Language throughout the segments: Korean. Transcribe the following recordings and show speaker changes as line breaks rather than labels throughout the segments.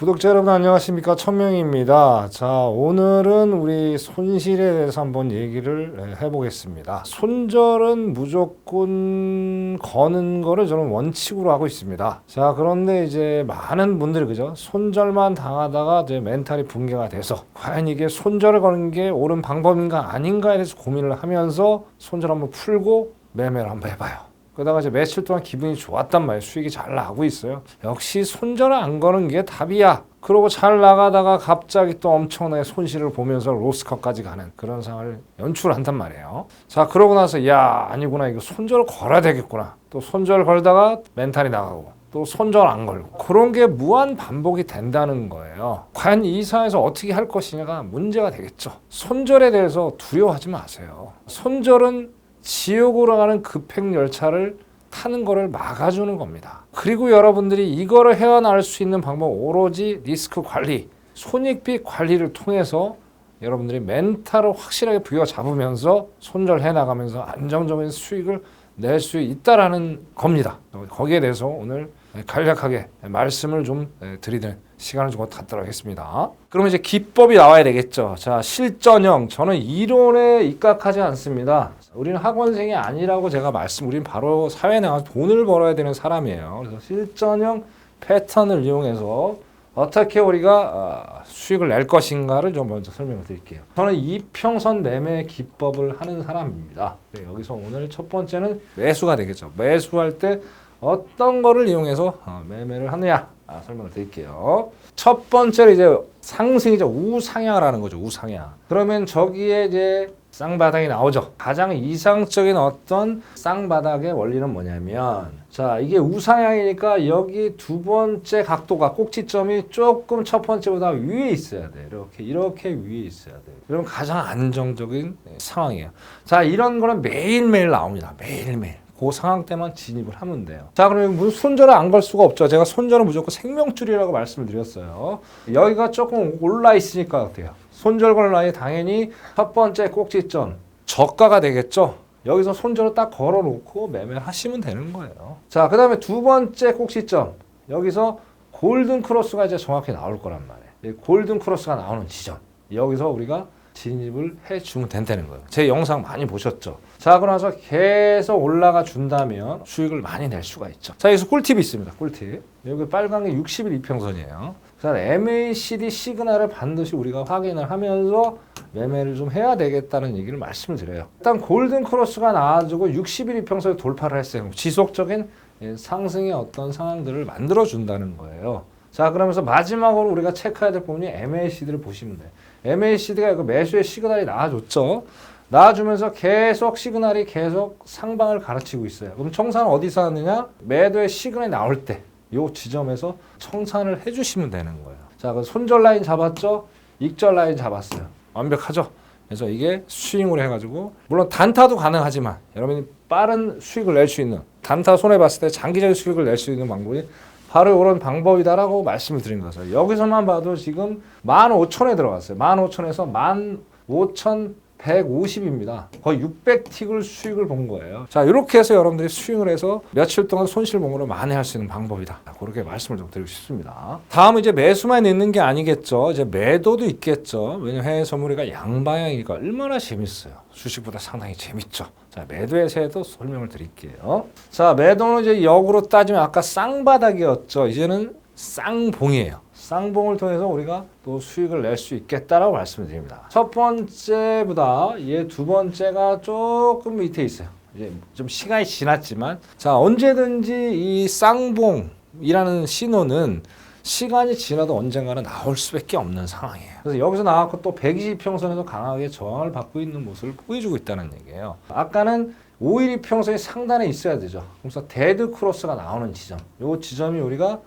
구독자 여러분 안녕하십니까, 천명입니다. 자, 오늘은 우리 손실에 대해서 한번 얘기를 해보겠습니다. 손절은 무조건 거는 거를 저는 원칙으로 하고 있습니다. 자, 그런데 이제 많은 분들이 그죠, 손절만 당하다가 이제 멘탈이 붕괴가 돼서 과연 이게 손절을 거는 게 옳은 방법인가 아닌가에 대해서 고민을 하면서 손절 한번 풀고 매매를 한번 해봐요. 그러다가 이제 며칠 동안 기분이 좋았단 말이에요. 수익이 잘 나고 있어요. 역시 손절을 안 거는 게 답이야. 그러고 잘 나가다가 갑자기 또 엄청나게 손실을 보면서 로스컷까지 가는 그런 상황을 연출한단 말이에요. 자, 그러고 나서 야, 아니구나, 이거 손절을 걸어야 되겠구나. 또 손절 걸다가 멘탈이 나가고 또 손절 안 걸고, 그런 게 무한 반복이 된다는 거예요. 과연 이 상황에서 어떻게 할 것이냐가 문제가 되겠죠. 손절에 대해서 두려워하지 마세요. 손절은 지옥으로 가는 급행 열차를 타는 거를 막아주는 겁니다. 그리고 여러분들이 이거를 헤어나올 수 있는 방법, 오로지 리스크 관리, 손익비 관리를 통해서 여러분들이 멘탈을 확실하게 부여잡으면서 손절해 나가면서 안정적인 수익을 낼 수 있다라는 겁니다. 거기에 대해서 오늘 간략하게 말씀을 좀 드리는 시간을 좀 갖도록 하겠습니다. 그러면 이제 기법이 나와야 되겠죠. 자, 실전형. 저는 이론에 입각하지 않습니다. 우리는 학원생이 아니라고 제가 우리는 바로 사회에 나가서 돈을 벌어야 되는 사람이에요. 그래서 실전형 패턴을 이용해서 어떻게 우리가 수익을 낼 것인가를 좀 먼저 설명을 드릴게요. 저는 이평선 매매 기법을 하는 사람입니다. 여기서 오늘 첫 번째는 매수가 되겠죠. 매수할 때 어떤 거를 이용해서 매매를 하느냐 설명을 드릴게요. 첫 번째로 이제 상승이죠. 우상향을 하는 거죠. 우상향. 그러면 저기에 이제 쌍바닥이 나오죠. 가장 이상적인 어떤 쌍바닥의 원리는 뭐냐면, 자, 이게 우상향이니까 여기 두 번째 각도가, 꼭지점이 조금 첫 번째보다 위에 있어야 돼. 이렇게 위에 있어야 돼. 그럼 가장 안정적인 상황이에요. 자, 이런 거는 매일매일 나옵니다. 매일매일. 그 상황 때만 진입을 하면 돼요. 자, 그러면 무슨 손절을 안 걸 수가 없죠. 제가 손절은 무조건 생명줄이라고 말씀을 드렸어요. 여기가 조금 올라 있으니까 어때요? 손절 걸 라인이 당연히 첫 번째 꼭지점 저가가 되겠죠. 여기서 손절을 딱 걸어놓고 매매를 하시면 되는 거예요. 자, 그 다음에 두 번째 꼭지점, 여기서 골든 크로스가 이제 정확히 나올 거란 말이에요. 골든 크로스가 나오는 지점, 여기서 우리가 진입을 해주면 된다는 거예요. 제 영상 많이 보셨죠? 자, 그러고 나서 계속 올라가 준다면 수익을 많이 낼 수가 있죠. 자, 여기서 꿀팁이 있습니다. 꿀팁. 여기 빨간 게 60일 이평선이에요. 자, MACD 시그널을 반드시 우리가 확인을 하면서 매매를 좀 해야 되겠다는 얘기를 말씀을 드려요. 일단 골든 크로스가 나와주고 60일 이평선을 돌파를 했어요. 지속적인 상승의 어떤 상황들을 만들어 준다는 거예요. 자, 그러면서 마지막으로 우리가 체크해야 될 부분이 MACD를 보시면 돼요. MACD가 그 매수의 시그널이 나와줬죠. 나와주면서 계속 시그널이 계속 상방을 가르치고 있어요. 그럼 청산은 어디서 하느냐? 매도의 시그널이 나올 때 이 지점에서 청산을 해주시면 되는 거예요. 자, 그 손절 라인 잡았죠? 익절 라인 잡았어요. 완벽하죠? 그래서 이게 스윙으로 해가지고, 물론 단타도 가능하지만 여러분이 빠른 수익을 낼 수 있는, 단타 손해봤을 때 장기적인 수익을 낼 수 있는 방법이 바로 이런 방법이다라고 말씀을 드린 거죠. 여기서만 봐도 지금 15,000에 들어갔어요. 15,000에서 15,150입니다. 거의 600틱을 수익을 본 거예요. 자, 이렇게 해서 여러분들이 수익을 해서 며칠 동안 손실봉으로 만회할 수 있는 방법이다. 그렇게 말씀을 좀 드리고 싶습니다. 다음은 이제 매수만 있는 게 아니겠죠. 이제 매도도 있겠죠. 왜냐면 해외 선물이가 양방향이니까 얼마나 재밌어요. 주식보다 상당히 재밌죠. 자, 매도의 세도 설명을 드릴게요. 자, 매도는 이제 역으로 따지면 아까 쌍바닥이었죠. 이제는 쌍봉이에요. 쌍봉을 통해서 우리가 또 수익을 낼 수 있겠다라고 말씀을 드립니다. 첫 번째보다 얘 두 번째가 조금 밑에 있어요. 이제 좀 시간이 지났지만, 자, 언제든지 이 쌍봉이라는 신호는 시간이 지나도 언젠가는 나올 수밖에 없는 상황이에요. 그래서 여기서 나왔고 또 120평선에서 강하게 저항을 받고 있는 모습을 보여주고 있다는 얘기예요. 아까는 512평선이 상단에 있어야 되죠. 그래서 데드 크로스가 나오는 지점, 이 지점이 우리가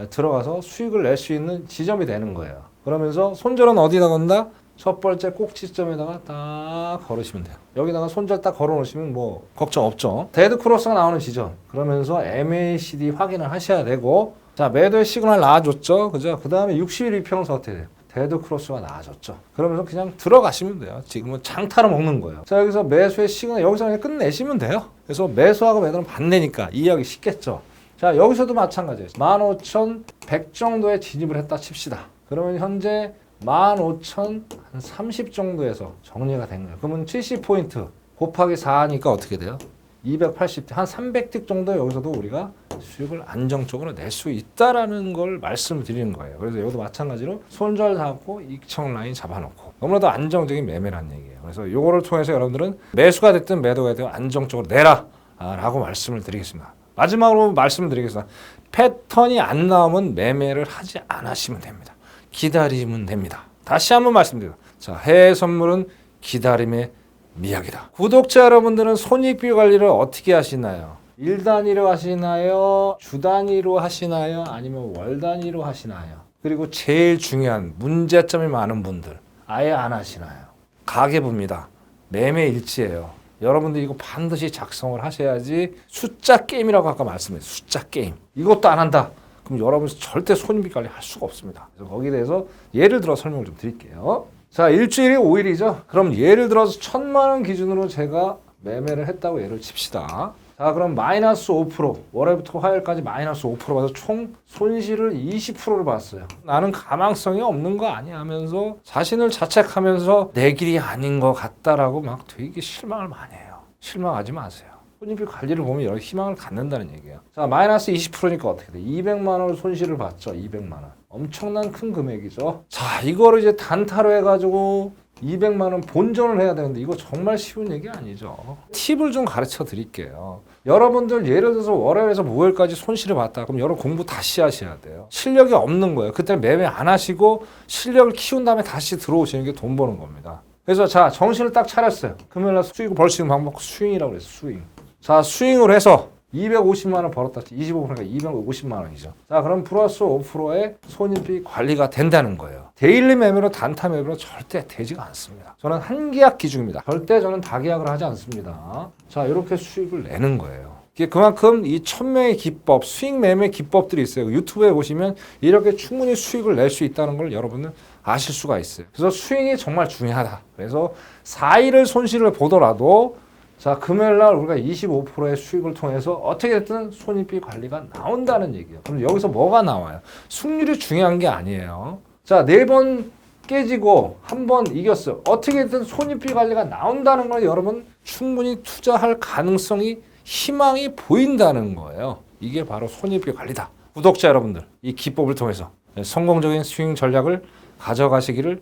들어가서 수익을 낼 수 있는 지점이 되는 거예요. 그러면서 손절은 어디다 건다? 첫 번째 꼭지점에다가 딱 걸으시면 돼요. 여기다가 손절 딱 걸어 놓으시면 뭐 걱정 없죠. 데드 크로스가 나오는 지점, 그러면서 MACD 확인을 하셔야 되고, 자, 매도의 시그널 나와줬죠. 그죠? 그 다음에 60일 이평선 어떻게 돼요? 데드 크로스가 나와줬죠. 그러면서 그냥 들어가시면 돼요. 지금은 장타로 먹는 거예요. 자, 여기서 매수의 시그널 여기서 그냥 끝내시면 돼요. 그래서 매수하고 매도는 반대니까 이해하기 쉽겠죠. 자, 여기서도 마찬가지예요. 15,100 정도에 진입을 했다 칩시다. 그러면 현재 15,030 정도에서 정리가 된 거예요. 그러면 70포인트 곱하기 4니까 어떻게 돼요? 280, 한 300틱 정도 여기서도 우리가 수익을 안정적으로 낼 수 있다라는 걸 말씀을 드리는 거예요. 그래서 여기도 마찬가지로 손절 잡고 익청 라인 잡아놓고 너무나도 안정적인 매매라는 얘기예요. 그래서 이거를 통해서 여러분들은 매수가 됐든 매도가 됐든 안정적으로 내라 라고 말씀을 드리겠습니다. 마지막으로 말씀을 드리겠습니다. 패턴이 안 나오면 매매를 하지 않으시면 됩니다. 기다리면 됩니다. 다시 한번 말씀드립니다. 자, 해외 선물은 기다림의 미학이다. 구독자 여러분들은 손익비 관리를 어떻게 하시나요? 일 단위로 하시나요? 주 단위로 하시나요? 아니면 월 단위로 하시나요? 그리고 제일 중요한 문제점이 많은 분들 아예 안 하시나요? 가계부입니다. 매매 일지예요. 여러분들 이거 반드시 작성을 하셔야지. 숫자 게임이라고 아까 말씀드렸어요. 숫자 게임. 이것도 안 한다. 그럼 여러분 절대 손익비 관리 할 수가 없습니다. 그래서 거기에 대해서 예를 들어 설명을 좀 드릴게요. 자, 일주일이 5일이죠. 그럼 예를 들어서 1,000만 원 기준으로 제가 매매를 했다고 예를 칩시다. 자, 그럼 마이너스 5%, 월요일부터 화요일까지 마이너스 5% 봐서 총 손실을 20%를 봤어요. 나는 가망성이 없는 거 아니야 하면서 자신을 자책하면서 내 길이 아닌 것 같다라고 막 되게 실망을 많이 해요. 실망하지 마세요. 손익비 관리를 보면 여러 희망을 갖는다는 얘기예요. 자, 마이너스 20%니까 어떻게 돼? 200만 원을 손실을 봤죠. 200만 원. 엄청난 큰 금액이죠. 자, 이거를 이제 단타로 해가지고 200만 원 본전을 해야 되는데 이거 정말 쉬운 얘기 아니죠. 팁을 좀 가르쳐 드릴게요. 여러분들 예를 들어서 월요일에서 목요일까지 손실을 봤다. 그럼 여러분 공부 다시 하셔야 돼요. 실력이 없는 거예요. 그때 매매 안 하시고 실력을 키운 다음에 다시 들어오시는 게 돈 버는 겁니다. 그래서 자, 정신을 딱 차렸어요. 금요일날 수익을 벌 수 있는 방법 스윙이라고 그랬어요. 스윙. 자, 스윙을 해서 250만 원 벌었다. 25%니까 250만 원이죠. 자, 그럼 플러스 5%의 손익비 관리가 된다는 거예요. 데일리 매매로 단타 매매로 절대 되지가 않습니다. 저는 한 계약 기준입니다. 절대 저는 다계약을 하지 않습니다. 자, 이렇게 수익을 내는 거예요. 이게 그만큼 이 1,000명의 기법, 수익 매매 기법들이 있어요. 유튜브에 보시면 이렇게 충분히 수익을 낼 수 있다는 걸 여러분은 아실 수가 있어요. 그래서 스윙이 정말 중요하다. 그래서 4일을 손실을 보더라도 자, 금요일날 우리가 25%의 수익을 통해서 어떻게 됐든 손익비 관리가 나온다는 얘기예요. 그럼 여기서 뭐가 나와요? 승률이 중요한 게 아니에요. 자, 4번 깨지고 한 번 이겼어요. 어떻게든 손익비 관리가 나온다는 걸 여러분 충분히 투자할 가능성이 희망이 보인다는 거예요. 이게 바로 손익비 관리다. 구독자 여러분들, 이 기법을 통해서 성공적인 스윙 전략을 가져가시기를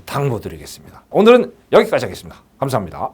당부드리겠습니다. 오늘은 여기까지 하겠습니다. 감사합니다.